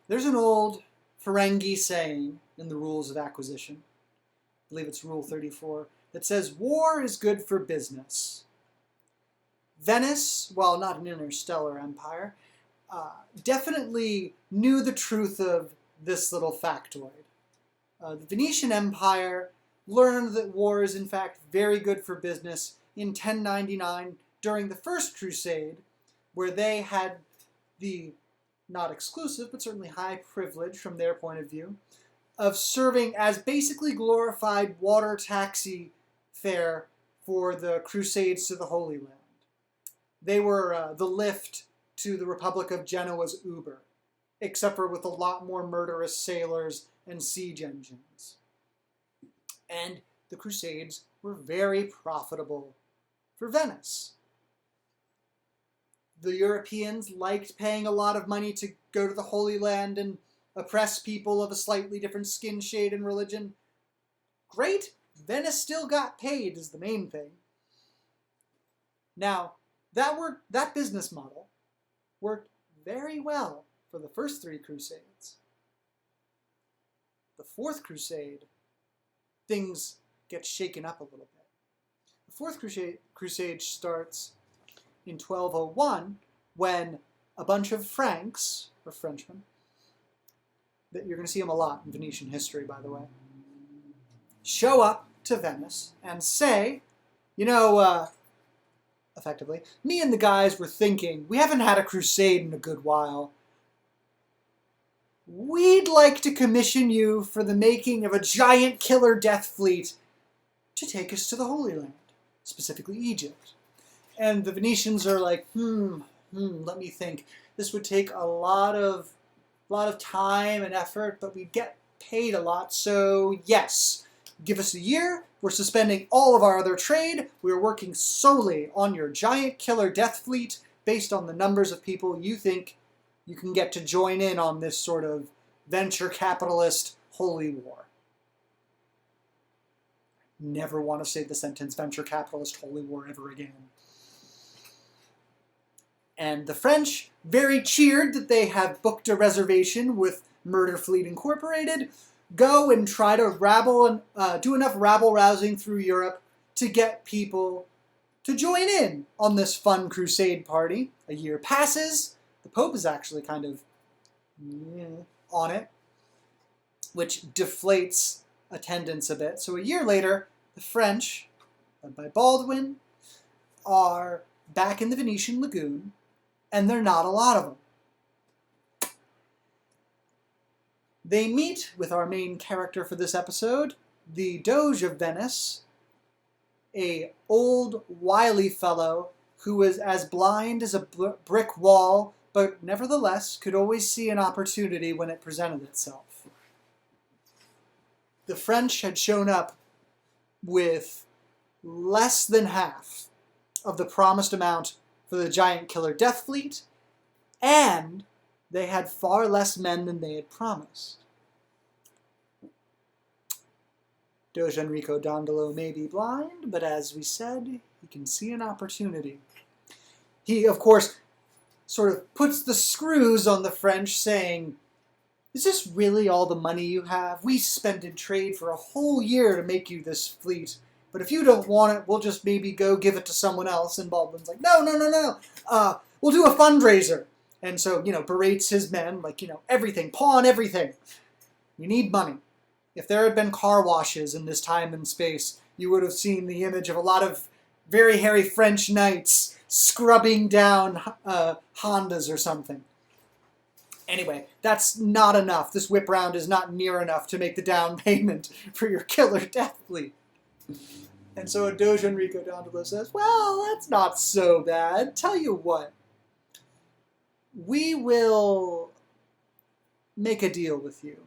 There's an old Ferengi saying in the rules of acquisition, I believe it's Rule 34, that says, war is good for business. Venice, while not an interstellar empire, definitely knew the truth of this little factoid. The Venetian Empire learned that war is in fact very good for business in 1099 during the First Crusade, where they had the, not exclusive, but certainly high privilege from their point of view, of serving as basically glorified water taxi fare for the Crusades to the Holy Land. They were the lift to the Republic of Genoa's Uber, except for with a lot more murderous sailors and siege engines. And the Crusades were very profitable for Venice. The Europeans liked paying a lot of money to go to the Holy Land and oppress people of a slightly different skin shade and religion. Great, Venice still got paid is the main thing. Now, that business model worked very well for the first three Crusades. The Fourth Crusade, things get shaken up a little bit. The Fourth Crusade starts in 1201 when a bunch of Franks, or Frenchmen, that you're going to see them a lot in Venetian history, by the way, show up to Venice and say, effectively, me and the guys were thinking, we haven't had a crusade in a good while. We'd like to commission you for the making of a giant killer death fleet to take us to the Holy Land, specifically Egypt. And the Venetians are like, let me think. This would take a lot of time and effort, but we'd get paid a lot, so yes. Give us a year, we're suspending all of our other trade, we're working solely on your giant killer death fleet based on the numbers of people you think you can get to join in on this sort of venture capitalist holy war. Never want to say the sentence venture capitalist holy war ever again. And the French, very cheered that they have booked a reservation with Murder Fleet Incorporated, go and try to do enough rabble-rousing through Europe to get people to join in on this fun crusade party. A year passes. The Pope is actually kind of on it, which deflates attendance a bit. So a year later, the French, led by Baldwin, are back in the Venetian lagoon, and there are not a lot of them. They meet with our main character for this episode, the Doge of Venice, a old, wily fellow who was as blind as a brick wall, but nevertheless could always see an opportunity when it presented itself. The French had shown up with less than half of the promised amount for the giant killer death fleet, and they had far less men than they had promised. Doge Enrico Dandalo may be blind, but as we said, he can see an opportunity. He, of course, sort of puts the screws on the French, saying, is this really all the money you have? We suspended trade for a whole year to make you this fleet, but if you don't want it, we'll just maybe go give it to someone else. And Baldwin's like, no. We'll do a fundraiser. And so, berates his men, like, everything, pawn everything. You need money. If there had been car washes in this time and space, you would have seen the image of a lot of very hairy French knights scrubbing down Hondas or something. Anyway, that's not enough. This whip round is not near enough to make the down payment for your killer death fleet. And so Doge Enrico Dandalo says, well, that's not so bad. Tell you what. We will make a deal with you.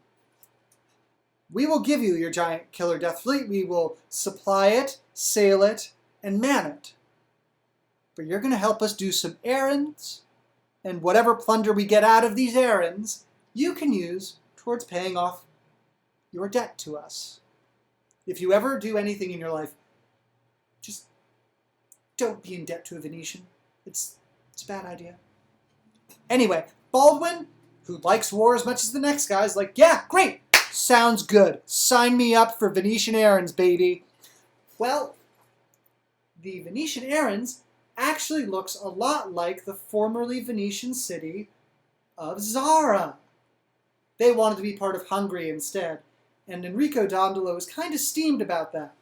We will give you your giant killer death fleet. We will supply it, sail it, and man it. But you're going to help us do some errands, and whatever plunder we get out of these errands, you can use towards paying off your debt to us. If you ever do anything in your life, just don't be in debt to a Venetian. It's a bad idea. Anyway, Baldwin who likes war as much as the next guy, is like, yeah, great, sounds good. Sign me up for Venetian errands, baby. Well, the Venetian errands actually looks a lot like the formerly Venetian city of Zara. They wanted to be part of Hungary instead, and Enrico Dandalo was kind of steamed about that.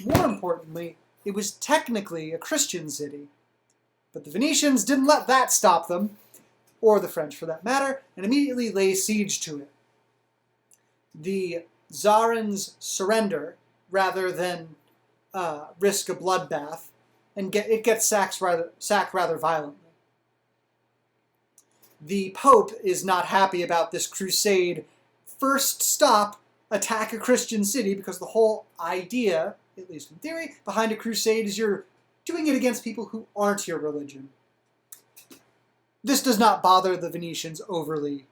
More importantly, it was technically a Christian city, but the Venetians didn't let that stop them, or the French for that matter, and immediately laid siege to it. The Tsarins surrender rather than risk a bloodbath, and it gets sacked rather violently. The Pope is not happy about this crusade. First stop, attack a Christian city, because the whole idea, at least in theory, behind a crusade is you're doing it against people who aren't your religion. This does not bother the Venetians overly,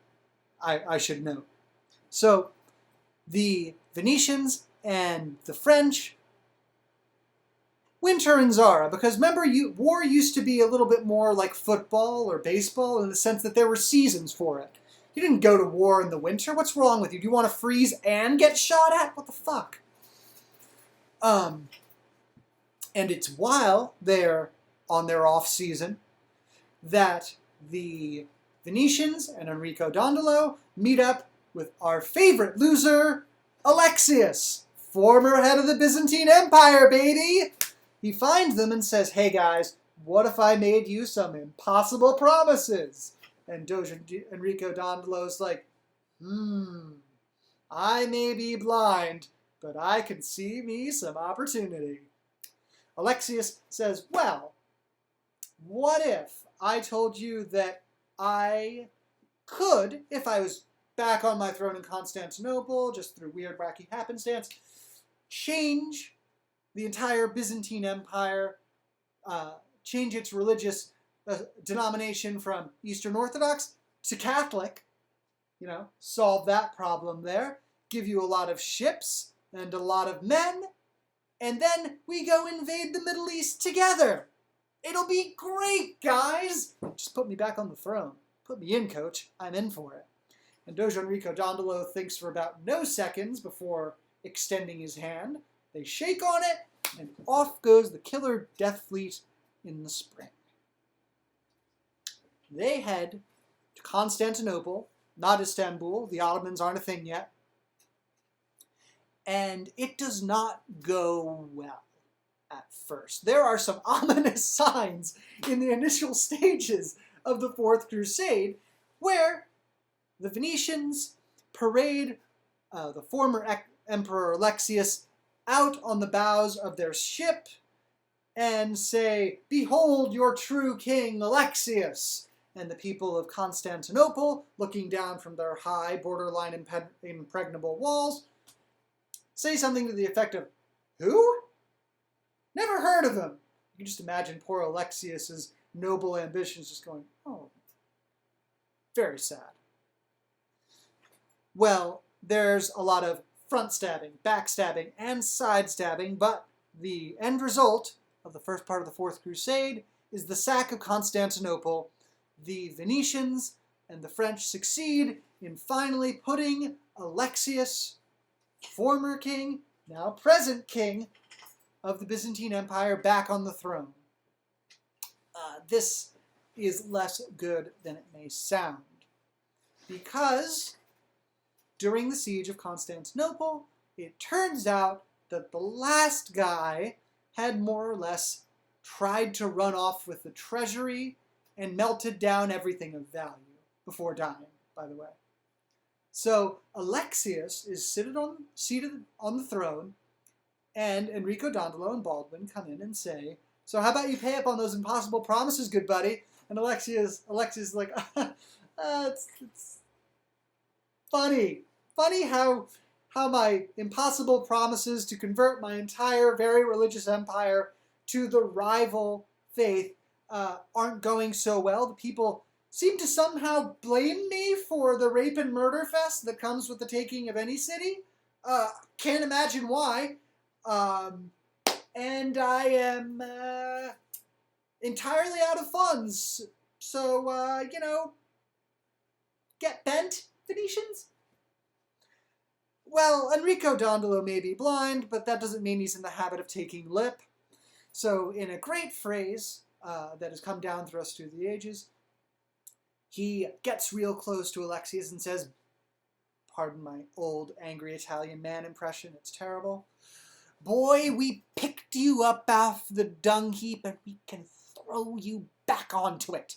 I should note. So, the Venetians and the French winter in Zara, because remember, war used to be a little bit more like football or baseball in the sense that there were seasons for it. You didn't go to war in the winter. What's wrong with you? Do you want to freeze and get shot at? What the fuck? And it's while they're on their off season that the Venetians and Enrico Dandalo meet up with our favorite loser, Alexius, former head of the Byzantine Empire, baby! He finds them and says, hey guys, what if I made you some impossible promises? And Doge Enrico Dandalo's like, I may be blind, but I can see me some opportunity. Alexius says, well, what if I told you that I could, if I was back on my throne in Constantinople, just through weird, wacky happenstance, change the entire Byzantine Empire, change its religious denomination from Eastern Orthodox to Catholic, solve that problem there, give you a lot of ships and a lot of men, and then we go invade the Middle East together. It'll be great, guys! Just put me back on the throne. Put me in, coach. I'm in for it. And Doge Enrico Dandalo thinks for about no seconds before extending his hand. They shake on it, and off goes the killer death fleet in the spring. They head to Constantinople, not Istanbul. The Ottomans aren't a thing yet. And it does not go well at first. There are some ominous signs in the initial stages of the Fourth Crusade where the Venetians parade the former Emperor Alexius out on the bows of their ship and say, behold your true king Alexius. And the people of Constantinople, looking down from their high, borderline impregnable walls, say something to the effect of, who? Never heard of him. You can just imagine poor Alexius's noble ambitions just going, oh, very sad. Well, there's a lot of front stabbing, back stabbing, and side stabbing, but the end result of the first part of the Fourth Crusade is the sack of Constantinople. The Venetians and the French succeed in finally putting Alexius, former king, now present king, of the Byzantine Empire back on the throne. This is less good than it may sound, because during the siege of Constantinople, it turns out that the last guy had more or less tried to run off with the treasury and melted down everything of value before dying, by the way. So Alexius is seated on the throne, and Enrico Dandalo and Baldwin come in and say, so how about you pay up on those impossible promises, good buddy? And Alexius is like, it's funny. Funny how my impossible promises to convert my entire very religious empire to the rival faith aren't going so well. The people seem to somehow blame me for the rape and murder fest that comes with the taking of any city. Can't imagine why. And I am entirely out of funds. So, get bent, Venetians? Well, Enrico Dandalo may be blind, but that doesn't mean he's in the habit of taking lip. So in a great phrase that has come down through us through the ages, he gets real close to Alexius and says, pardon my old angry Italian man impression, it's terrible. Boy, we picked you up off the dung heap and we can throw you back onto it.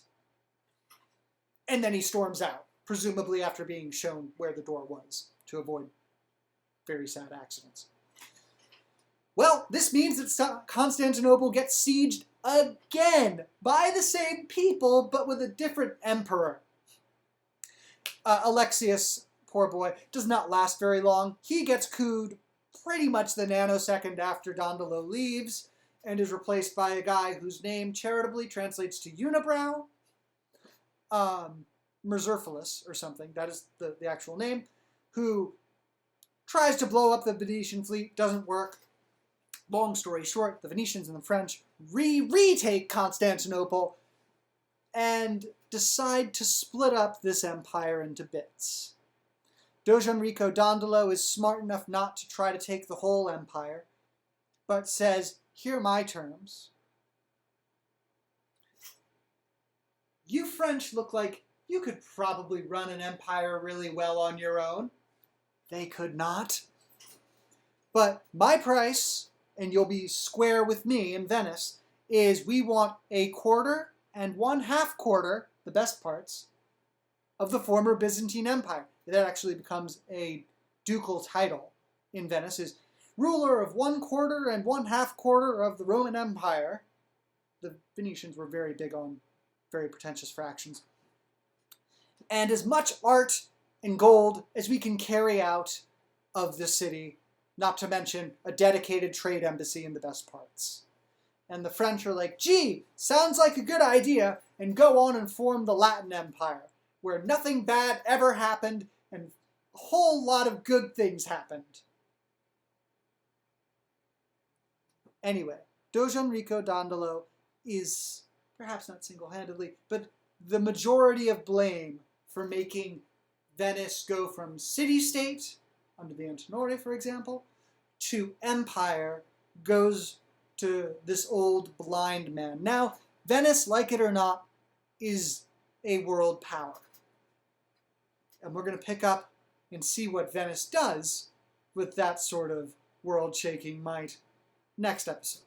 And then he storms out, presumably after being shown where the door was to avoid very sad accidents. Well, this means that Constantinople gets sieged again by the same people, but with a different emperor. Alexius, poor boy, does not last very long. He gets couped pretty much the nanosecond after Dandalo leaves and is replaced by a guy whose name charitably translates to unibrow, Mercerphilus or something, that is the actual name, who tries to blow up the Venetian fleet, doesn't work. Long story short, the Venetians and the French retake Constantinople and decide to split up this empire into bits. Doge Enrico Dandalo is smart enough not to try to take the whole empire, but says, here are my terms. You French look like you could probably run an empire really well on your own. They could not. But my price, and you'll be square with me in Venice, is we want a quarter and 1/2 quarter, the best parts, of the former Byzantine Empire. That actually becomes a ducal title in Venice, is ruler of 1/4 and 1/2 quarter of the Roman Empire. The Venetians were very big on very pretentious fractions. And as much art and gold as we can carry out of the city, not to mention a dedicated trade embassy in the best parts. And the French are like, gee, sounds like a good idea, and go on and form the Latin Empire, where nothing bad ever happened and a whole lot of good things happened. Anyway, Doge Enrico Dandalo is, perhaps not single-handedly, but the majority of blame for making Venice go from city-state, under the Antenore, for example, to empire goes to this old blind man. Now, Venice, like it or not, is a world power. And we're going to pick up and see what Venice does with that sort of world-shaking might next episode.